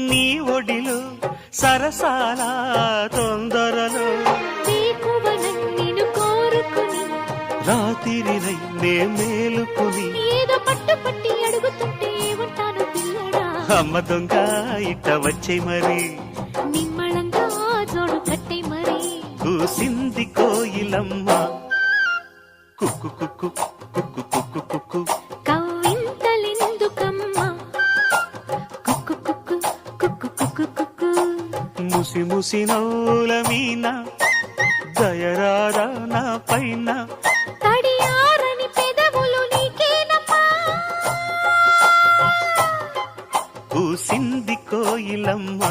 నీ ఒడిలో సరసాల తొందరలో నిన్ను కోరుకుని రాత్రినై నే మేలుకుని ఏదో పట్టు పట్టి అడుగుతుంటే ఉంటాను పిల్లడా. అమ్మ దొంగ ఇట్ట వచ్చే మరి నిమ్మళంగా జోడు కట్టే మరి కూసింది కోయిలమ్మ కుక్కు కుక్కు కుక్కు కుక్కు కుక్కు కవ్వింతలెందుకమ్మా కుక్కు కుక్కు కుక్కు కుక్కు కుక్కు. ముసి ముసి నవ్వుల మీన దయరారా నా పైన తడియారని పెదవులు నీకేనమ్మా. కూసింది కోయిలమ్మ